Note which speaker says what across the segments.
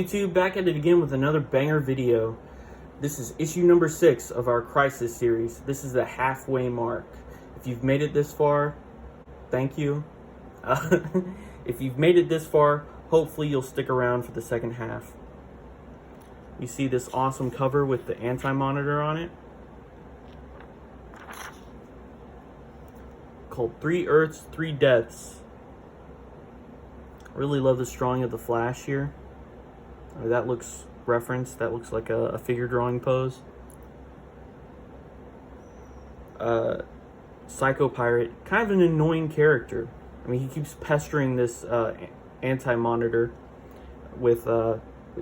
Speaker 1: YouTube? Back at it again with another banger video. This is issue number 6 of our Crisis series. This is the halfway mark. If you've made it this far, thank you. If you've made it this far, hopefully you'll stick around for the second half. You see this awesome cover with the anti-monitor on it, called 3 Earths, 3 Deaths. I really love this drawing of the Flash here. That looks referenced. That looks like a figure drawing pose. Psycho Pirate, kind of an annoying character. I mean, he keeps pestering this anti-monitor with, you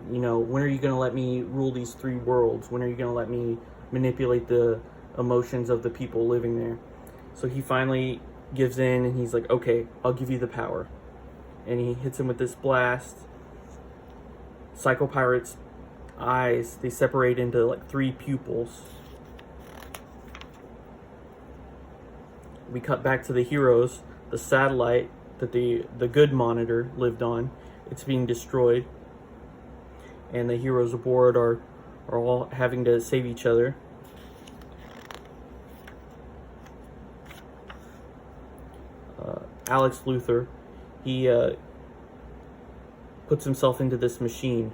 Speaker 1: know, when are you going to let me rule these 3 worlds? When are you going to let me manipulate the emotions of the people living there? So he finally gives in and he's like, okay, I'll give you the power. And he hits him with this blast. Psycho Pirate's eyes, they separate into like 3 pupils. We cut back to the heroes. The satellite that the good monitor lived on, it's being destroyed. And the heroes aboard are all having to save each other. Alex Luthor, he puts himself into this machine,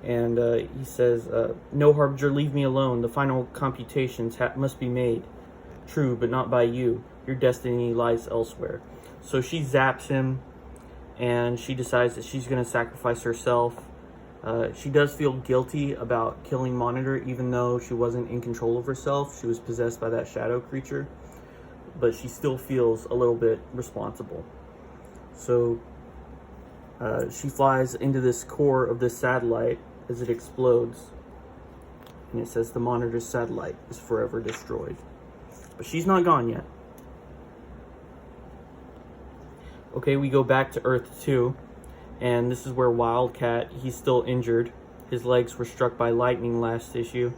Speaker 1: and he says, no, Harbinger, leave me alone. The final computations must be made. True, but not by you. Your destiny lies elsewhere. So she zaps him, and she decides that she's going to sacrifice herself. She does feel guilty about killing Monitor, even though she wasn't in control of herself. She was possessed by that shadow creature, but she still feels a little bit responsible. So she flies into this core of this satellite as it explodes, and it says the Monitor's satellite is forever destroyed. But she's not gone yet. Okay, we go back to Earth 2, and this is where Wildcat, he's still injured. His legs were struck by lightning last issue,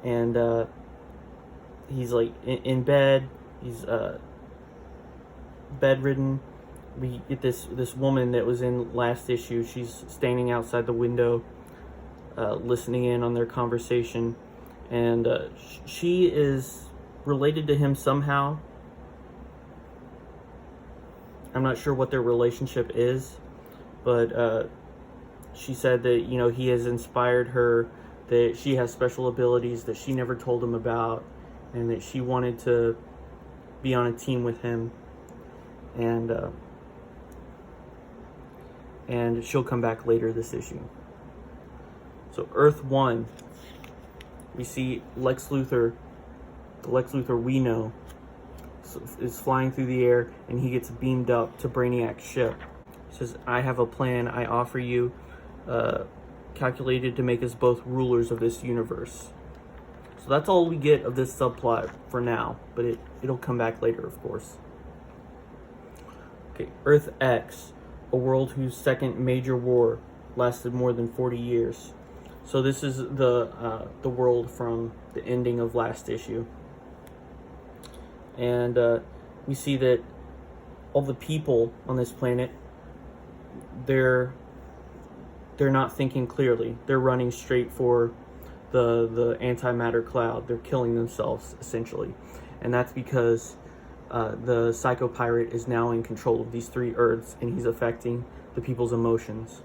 Speaker 1: and he's like in bed. He's bedridden. We get this woman that was in last issue. She's standing outside the window, listening in on their conversation, and she is related to him somehow. I'm not sure what their relationship is, but she said that, you know, he has inspired her, that she has special abilities that she never told him about, and that she wanted to be on a team with him, and she'll come back later this issue. So Earth 1, we see Lex Luthor, the Lex Luthor we know, is flying through the air, and he gets beamed up to Brainiac's ship. He says, I have a plan I offer you, calculated to make us both rulers of this universe. So that's all we get of this subplot for now, but it'll come back later, of course. Okay, Earth X, a world whose second major war lasted more than 40 years. So this is the world from the ending of last issue. And we see that all the people on this planet, they're not thinking clearly. They're running straight for the antimatter cloud. They're killing themselves, essentially. And that's because the Psycho Pirate is now in control of these 3 Earths, and he's affecting the people's emotions.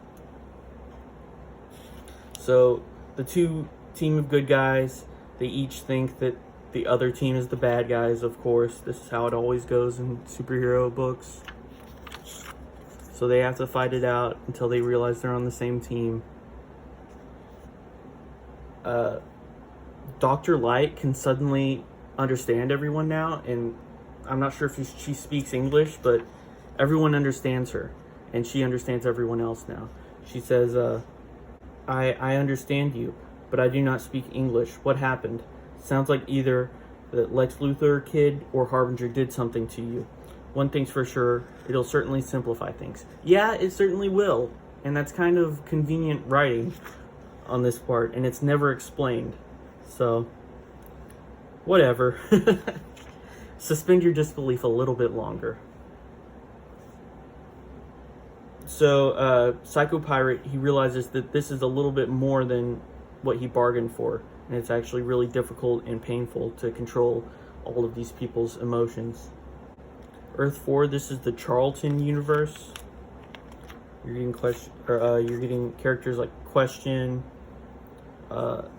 Speaker 1: So the team of good guys, they each think that the other team is the bad guys, of course. This is how it always goes in superhero books. So they have to fight it out until they realize they're on the same team. Dr. Light can suddenly understand everyone now, and I'm not sure if she speaks English, but everyone understands her, and she understands everyone else now. She says, I understand you, but I do not speak English. What happened? Sounds like either the Lex Luthor kid or Harbinger did something to you. One thing's for sure, it'll certainly simplify things. Yeah, it certainly will. And that's kind of convenient writing on this part, and it's never explained. So, whatever. Suspend your disbelief a little bit longer. So Psycho Pirate, he realizes that this is a little bit more than what he bargained for, and it's actually really difficult and painful to control all of these people's emotions. Earth 4, this is the Charlton universe. You're getting characters like Question,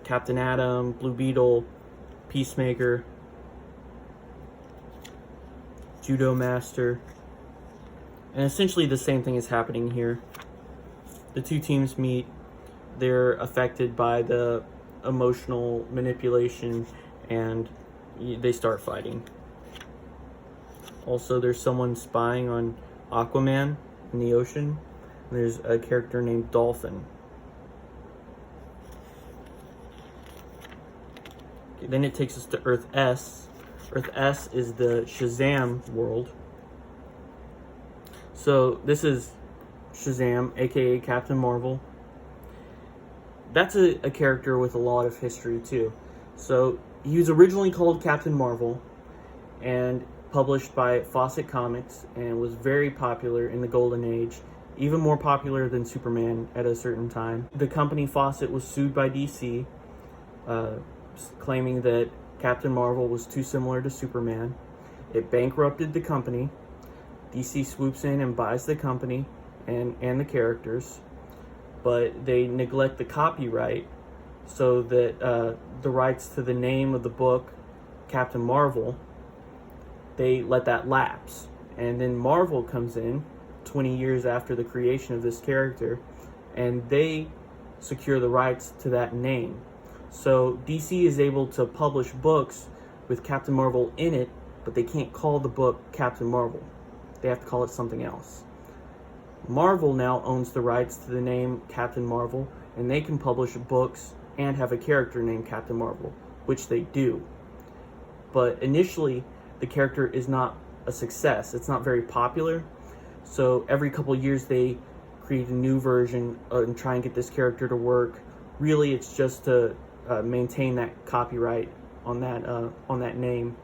Speaker 1: Captain Atom, Blue Beetle, Peacemaker, Judo Master. And essentially the same thing is happening here. The two teams meet. They're affected by the emotional manipulation, and they start fighting. Also, there's someone spying on Aquaman in the ocean. And there's a character named Dolphin. Okay, then it takes us to Earth S. Earth S is the Shazam world. So this is Shazam, aka Captain Marvel. That's a character with a lot of history too. So he was originally called Captain Marvel and published by Fawcett Comics, and was very popular in the Golden Age, even more popular than Superman at a certain time. The company Fawcett was sued by DC, claiming that Captain Marvel was too similar to Superman. It bankrupted the company. DC swoops in and buys the company and the characters, but they neglect the copyright, so that the rights to the name of the book, Captain Marvel, they let that lapse. And then Marvel comes in 20 years after the creation of this character, and they secure the rights to that name. So DC is able to publish books with Captain Marvel in it, but they can't call the book Captain Marvel. They have to call it something else. Marvel now owns the rights to the name Captain Marvel, and they can publish books and have a character named Captain Marvel, which they do. But initially, the character is not a success. It's not very popular. So every couple years they create a new version and try and get this character to work. Really, it's just to maintain that copyright on that name.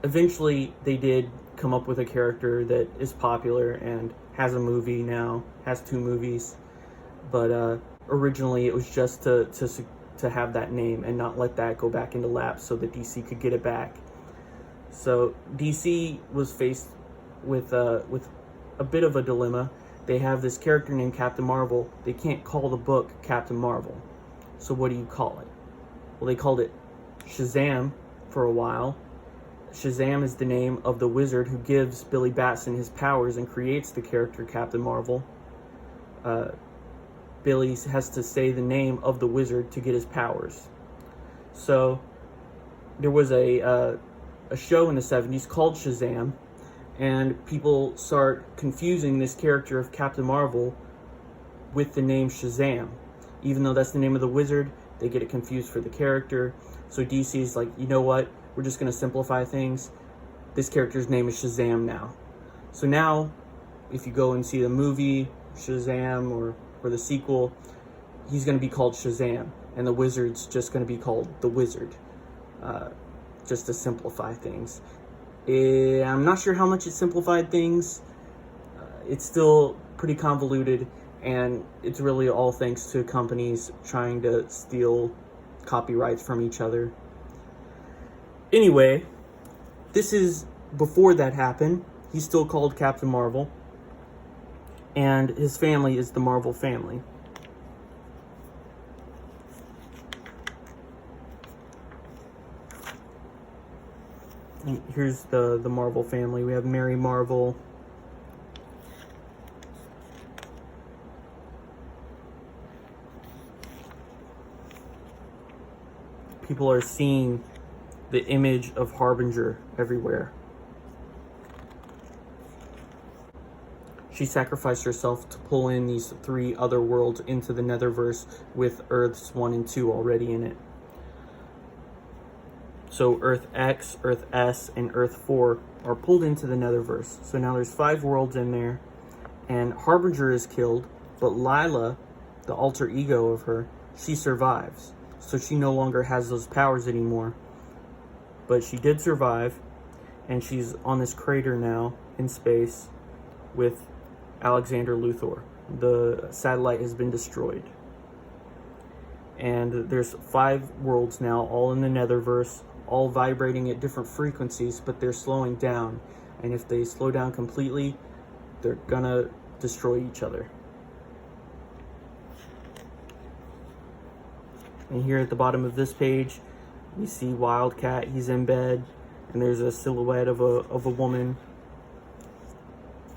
Speaker 1: Eventually, they did come up with a character that is popular and has a movie now, has 2 movies. But originally, it was just to have that name and not let that go back into lapse so that DC could get it back. So DC was faced with a bit of a dilemma. They have this character named Captain Marvel. They can't call the book Captain Marvel. So what do you call it? Well, they called it Shazam for a while. Shazam is the name of the wizard who gives Billy Batson his powers and creates the character Captain Marvel. Billy has to say the name of the wizard to get his powers. So there was a show in the 70s called Shazam, and people start confusing this character of Captain Marvel with the name Shazam. Even though that's the name of the wizard, they get it confused for the character. So DC's like, you know what? We're just going to simplify things. This character's name is Shazam now. So now, if you go and see the movie Shazam or the sequel, he's going to be called Shazam, and the wizard's just going to be called the Wizard. Just to simplify things. I'm not sure how much it simplified things. It's still pretty convoluted, and it's really all thanks to companies trying to steal copyrights from each other. Anyway, this is before that happened. He's still called Captain Marvel, and his family is the Marvel family. And here's the Marvel family. We have Mary Marvel, people are seeing the image of Harbinger everywhere. She sacrificed herself to pull in these 3 other worlds into the Netherverse with Earths 1 and 2 already in it. So Earth X, Earth S, and Earth 4 are pulled into the Netherverse. So now there's 5 worlds in there, and Harbinger is killed, but Lila, the alter ego of her, she survives. So she no longer has those powers anymore. But she did survive, and she's on this crater now in space with Alexander Luthor. The satellite has been destroyed. And there's 5 worlds now, all in the Netherverse, all vibrating at different frequencies, but they're slowing down. And if they slow down completely, they're gonna destroy each other. And here at the bottom of this page, we see Wildcat. He's in bed, and there's a silhouette of a woman,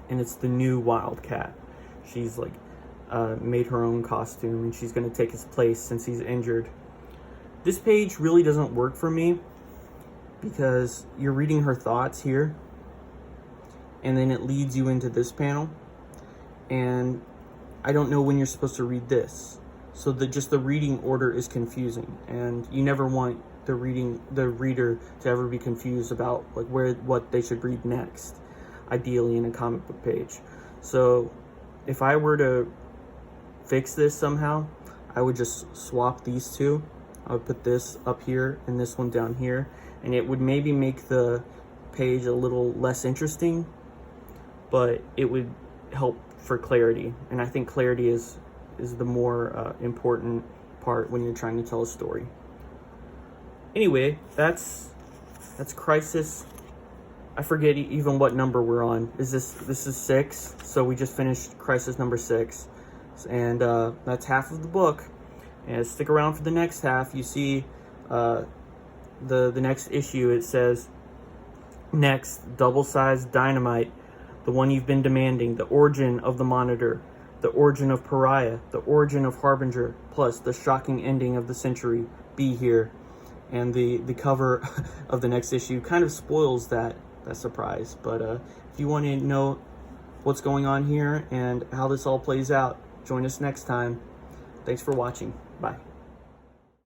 Speaker 1: and it's the new Wildcat. She's like made her own costume, and she's gonna take his place since he's injured. This page really doesn't work for me because you're reading her thoughts here, and then it leads you into this panel, and I don't know when you're supposed to read this. So the reading order is confusing, and you never want the reader to ever be confused about like what they should read next, ideally in a comic book page. So if I were to fix this somehow, I would just swap these two. I would put this up here and this one down here, and it would maybe make the page a little less interesting, but it would help for clarity. And I think clarity is the more important part when you're trying to tell a story. Anyway, that's Crisis. I forget even what number we're on. This is 6, so we just finished Crisis number 6, and that's half of the book. And stick around for the next half. You see the next issue. It says, next, double-sized dynamite, the one you've been demanding, the origin of the Monitor, the origin of Pariah, the origin of Harbinger, plus the shocking ending of the century. Be here. And the cover of the next issue kind of spoils that surprise. But if you want to know what's going on here and how this all plays out, join us next time. Thanks for watching. Bye.